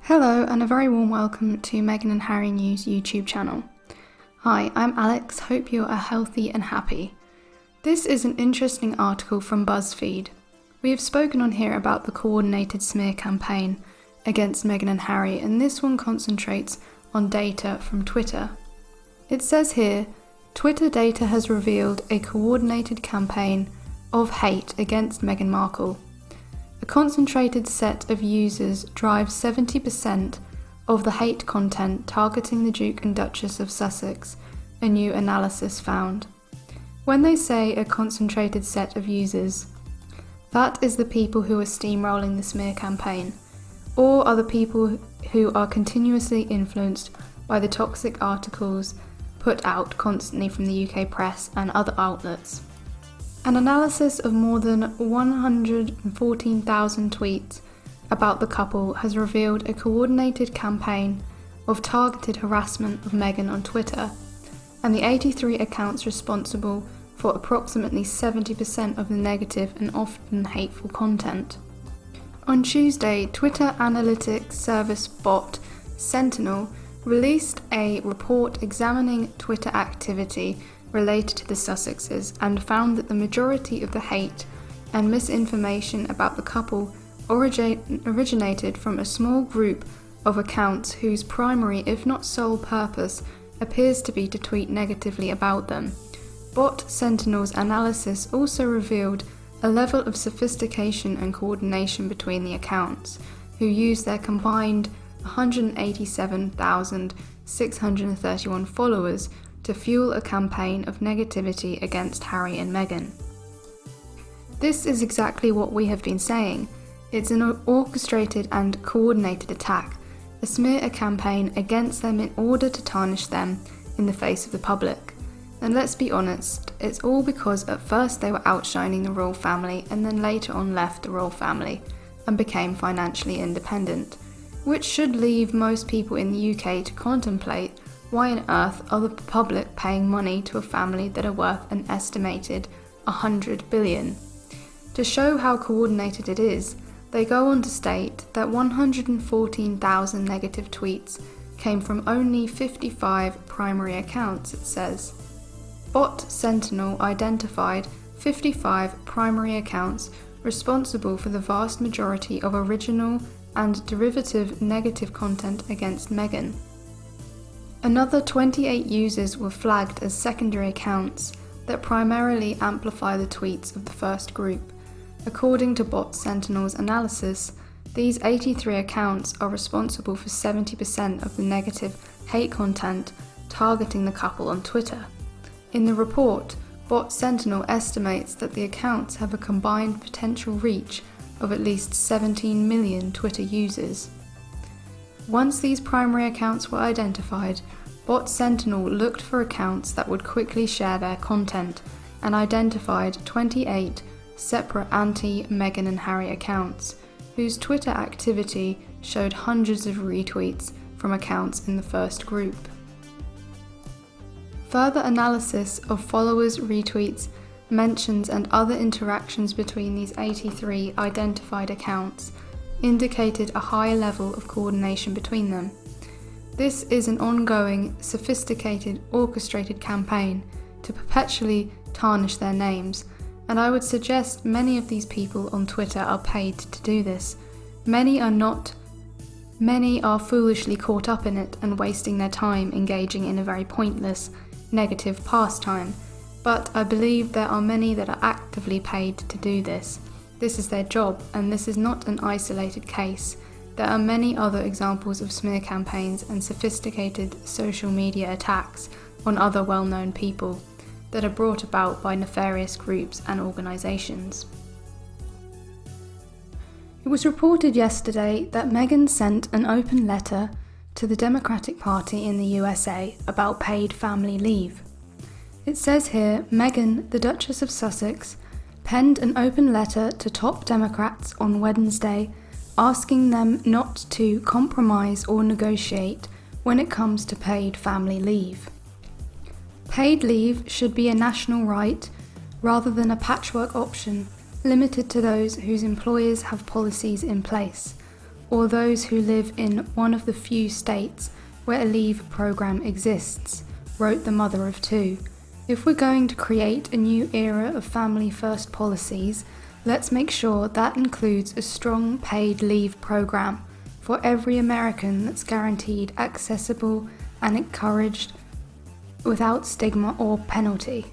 Hello and a very warm welcome to Meghan and Harry News YouTube channel. Hi, I'm Alex, hope you are healthy and happy. This is an interesting article from BuzzFeed. We have spoken on here about the coordinated smear campaign against Meghan and Harry, and this one concentrates on data from Twitter. It says here, Twitter data has revealed a coordinated campaign of hate against Meghan Markle. A concentrated set of users drives 70% of the hate content targeting the Duke and Duchess of Sussex, a new analysis found. When they say a concentrated set of users, that is the people who are steamrolling the smear campaign, or are the people who are continuously influenced by the toxic articles put out constantly from the UK press and other outlets. An analysis of more than 114,000 tweets about the couple has revealed a coordinated campaign of targeted harassment of Meghan on Twitter, and the 83 accounts responsible for approximately 70% of the negative and often hateful content. On Tuesday, Twitter analytics service bot Sentinel released a report examining Twitter activity related to the Sussexes and found that the majority of the hate and misinformation about the couple originated from a small group of accounts whose primary, if not sole purpose, appears to be to tweet negatively about them. Bot Sentinel's analysis also revealed a level of sophistication and coordination between the accounts, who use their combined 187,631 followers to fuel a campaign of negativity against Harry and Meghan. This is exactly what we have been saying. It's an orchestrated and coordinated attack, a smear campaign against them in order to tarnish them in the face of the public. And let's be honest, it's all because at first they were outshining the royal family and then later on left the royal family and became financially independent, which should leave most people in the UK to contemplate why on earth are the public paying money to a family that are worth an estimated 100 billion? To show how coordinated it is, they go on to state that 114,000 negative tweets came from only 55 primary accounts, it says. Bot Sentinel identified 55 primary accounts responsible for the vast majority of original and derivative negative content against Meghan. Another 28 users were flagged as secondary accounts that primarily amplify the tweets of the first group. According to Bot Sentinel's analysis, these 83 accounts are responsible for 70% of the negative hate content targeting the couple on Twitter. In the report, Bot Sentinel estimates that the accounts have a combined potential reach of at least 17 million Twitter users. Once these primary accounts were identified, Bot Sentinel looked for accounts that would quickly share their content and identified 28 separate anti-Meghan and Harry accounts, whose Twitter activity showed hundreds of retweets from accounts in the first group. Further analysis of followers, retweets, mentions and other interactions between these 83 identified accounts indicated a high level of coordination between them. This is an ongoing, sophisticated, orchestrated campaign to perpetually tarnish their names, and I would suggest many of these people on Twitter are paid to do this. Many are not. Many are foolishly caught up in it and wasting their time engaging in a very pointless, negative pastime, but I believe there are many that are actively paid to do this. This is their job, and this is not an isolated case. There are many other examples of smear campaigns and sophisticated social media attacks on other well-known people that are brought about by nefarious groups and organisations. It was reported yesterday that Meghan sent an open letter to the Democratic Party in the USA about paid family leave. It says here, Meghan, the Duchess of Sussex, penned an open letter to top Democrats on Wednesday asking them not to compromise or negotiate when it comes to paid family leave. Paid leave should be a national right rather than a patchwork option limited to those whose employers have policies in place. or those who live in one of the few states where a leave program exists, wrote the mother of two. If we're going to create a new era of family-first policies, let's make sure that includes a strong paid leave program for every American that's guaranteed, accessible, and encouraged without stigma or penalty.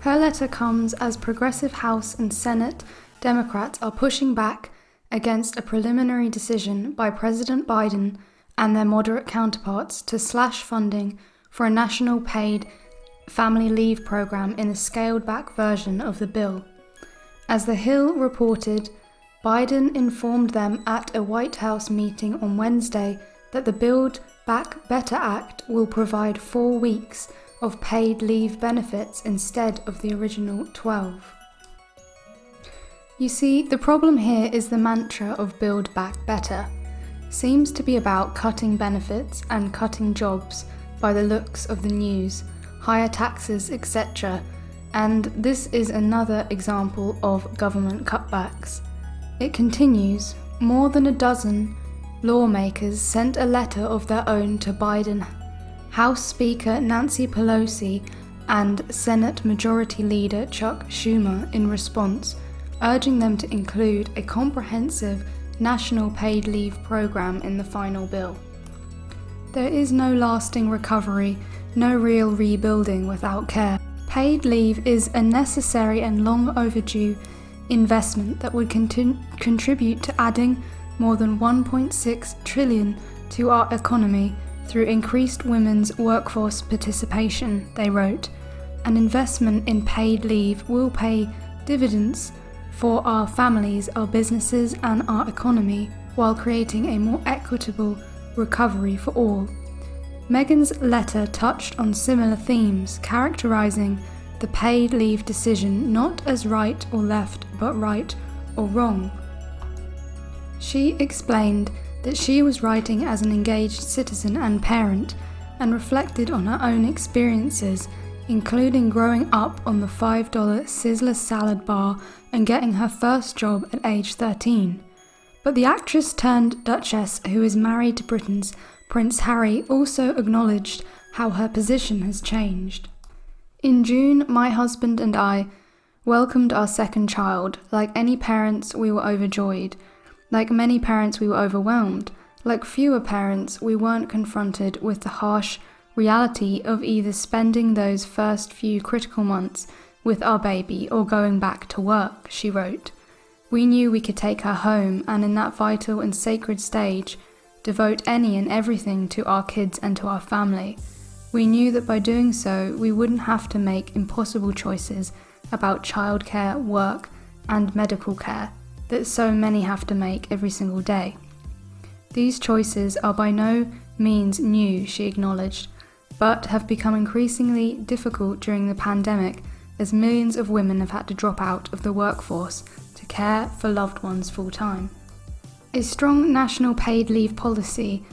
Her letter comes as progressive House and Senate Democrats are pushing back against a preliminary decision by President Biden and their moderate counterparts to slash funding for a national paid family leave program in a scaled-back version of the bill. As The Hill reported, Biden informed them at a White House meeting on Wednesday that the Build Back Better Act will provide 4 weeks of paid leave benefits instead of the original 12. You see, the problem here is the mantra of Build Back Better seems to be about cutting benefits and cutting jobs by the looks of the news, higher taxes, etc. And this is another example of government cutbacks. It continues, more than a dozen lawmakers sent a letter of their own to Biden, House Speaker Nancy Pelosi, and Senate Majority Leader Chuck Schumer in response, urging them to include a comprehensive national paid leave program in the final bill. There is no lasting recovery, no real rebuilding without care. Paid leave is a necessary and long overdue investment that would contribute to adding more than $1.6 trillion to our economy through increased women's workforce participation, they wrote. An investment in paid leave will pay dividends for our families, our businesses, and our economy, while creating a more equitable recovery for all. Meghan's letter touched on similar themes, characterizing the paid leave decision not as right or left, but right or wrong. She explained that she was writing as an engaged citizen and parent, and reflected on her own experiences, including growing up on the $5 Sizzler salad bar and getting her first job at age 13. But the actress turned Duchess, who is married to Britain's Prince Harry, also acknowledged how her position has changed. In June, my husband and I welcomed our second child. Like any parents, we were overjoyed. Like many parents, we were overwhelmed. Like fewer parents, we weren't confronted with the harsh reality of either spending those first few critical months with our baby or going back to work, she wrote. We knew we could take her home, and in that vital and sacred stage, devote any and everything to our kids and to our family. We knew that by doing so, we wouldn't have to make impossible choices about childcare, work, and medical care that so many have to make every single day. These choices are by no means new, she acknowledged, but have become increasingly difficult during the pandemic as millions of women have had to drop out of the workforce to care for loved ones full-time. A strong national paid leave policy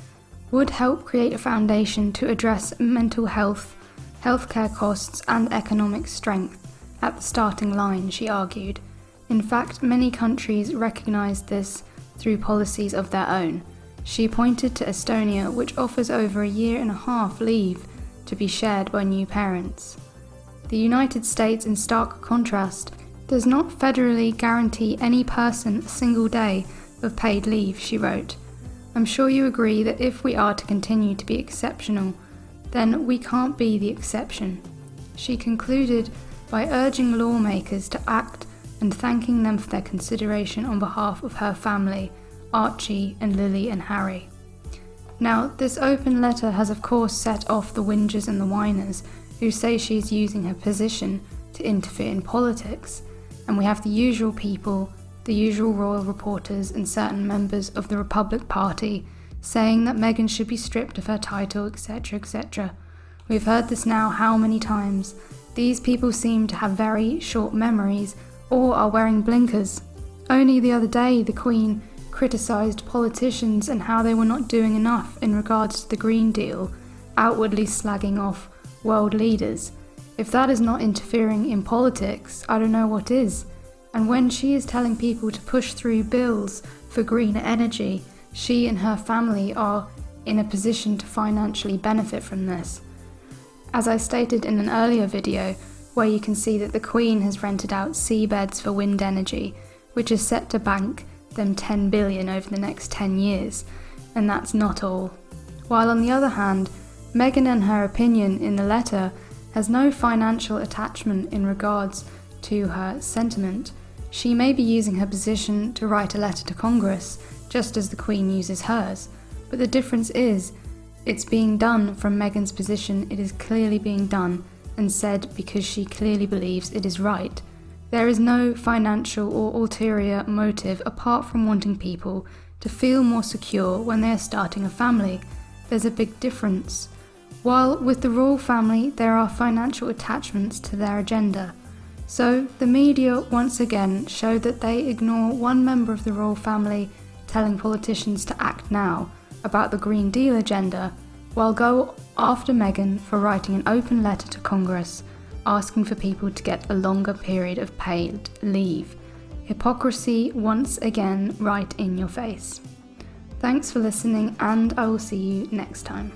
would help create a foundation to address mental health, healthcare costs, and economic strength at the starting line, she argued. In fact, many countries recognise this through policies of their own. She pointed to Estonia, which offers over a year and a half leave to be shared by new parents. The United States, in stark contrast, does not federally guarantee any person a single day of paid leave, she wrote. I'm sure you agree that if we are to continue to be exceptional, then we can't be the exception. She concluded by urging lawmakers to act and thanking them for their consideration on behalf of her family, Archie and Lily and Harry. Now, this open letter has of course set off the whingers and the whiners who say she's using her position to interfere in politics, and we have the usual people, the usual royal reporters and certain members of the Republic Party saying that Meghan should be stripped of her title, etc., etc. We've heard this now how many times? These people seem to have very short memories or are wearing blinkers. Only the other day the Queen criticised politicians and how they were not doing enough in regards to the Green Deal, outwardly slagging off world leaders. If that is not interfering in politics, I don't know what is. And when she is telling people to push through bills for greener energy, she and her family are in a position to financially benefit from this. As I stated in an earlier video, where you can see that the Queen has rented out seabeds for wind energy, which is set to bank them 10 billion over the next 10 years, and that's not all. While on the other hand, Meghan and her opinion in the letter has no financial attachment in regards to her sentiment. She may be using her position to write a letter to Congress, just as the Queen uses hers, but the difference is, it's being done from Meghan's position. It is clearly being done and said because she clearly believes it is right. There is no financial or ulterior motive apart from wanting people to feel more secure when they are starting a family. There's a big difference. While with the royal family there are financial attachments to their agenda. So the media once again showed that they ignore one member of the royal family telling politicians to act now about the Green Deal agenda, while go after Meghan for writing an open letter to Congress asking for people to get a longer period of paid leave. Hypocrisy once again right in your face. Thanks for listening, and I will see you next time.